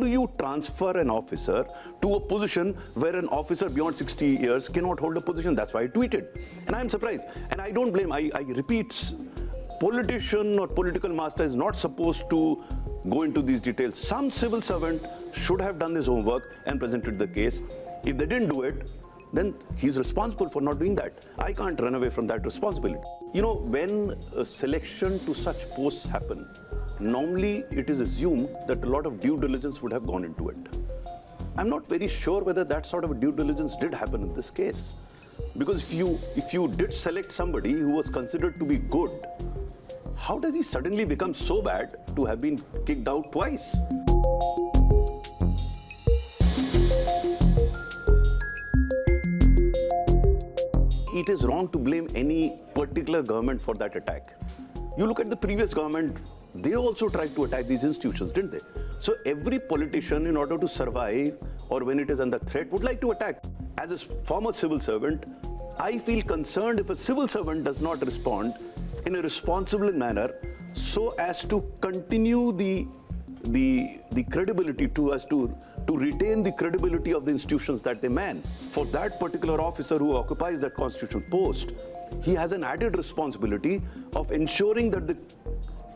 do you transfer an officer to a position where an officer beyond 60 years cannot hold a position? That's why I tweeted. And I'm surprised. And I don't blame, I repeat, politician or political master is not supposed to go into these details. Some civil servant should have done his homework and presented the case. If they didn't do it, then he's responsible for not doing that. I can't run away from that responsibility. You know, when a selection to such posts happen, normally it is assumed that a lot of due diligence would have gone into it. I'm not very sure whether that sort of due diligence did happen in this case. Because if you did select somebody who was considered to be good, how does he suddenly become so bad to have been kicked out twice? It is wrong to blame any particular government for that attack. You look at the previous government, they also tried to attack these institutions, didn't they? So every politician, in order to survive or when it is under threat, would like to attack. As a former civil servant, I feel concerned if a civil servant does not respond in a responsible manner so as to continue the credibility to retain the credibility of the institutions that they man. For that particular officer who occupies that constitutional post, he has an added responsibility of ensuring that the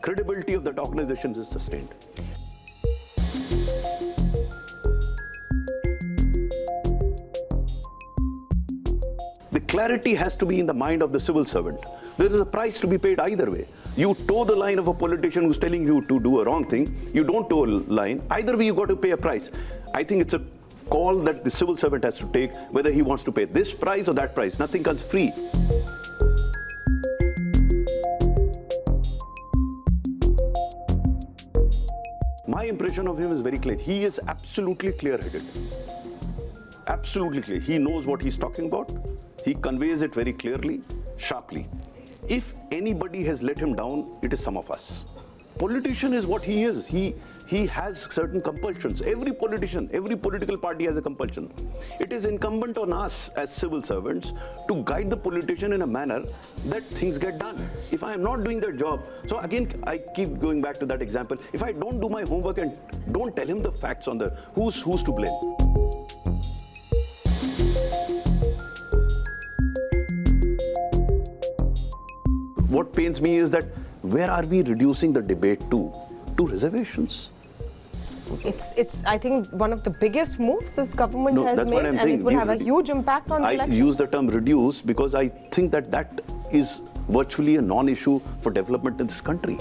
credibility of that organization is sustained. The clarity has to be in the mind of the civil servant. There is a price to be paid either way. You toe the line of a politician who's telling you to do a wrong thing. You don't toe a line. Either way, you got to pay a price. I think it's a call that the civil servant has to take, whether he wants to pay this price or that price. Nothing comes free. My impression of him is very clear. He is absolutely clear-headed. Absolutely clear. He knows what he's talking about. He conveys it very clearly, sharply. If anybody has let him down, it is some of us. Politician is what he is. He has certain compulsions. Every politician, every political party has a compulsion. It is incumbent on us as civil servants to guide the politician in a manner that things get done. If I am not doing that job, so again, I keep going back to that example. If I don't do my homework and don't tell him the facts on the who's to blame. What pains me is that where are we reducing the debate to? To reservations. It's I think one of the biggest moves this government has that's made, what I'm saying. It will have a huge impact on the election. I use the term reduce because I think that is virtually a non-issue for development in this country.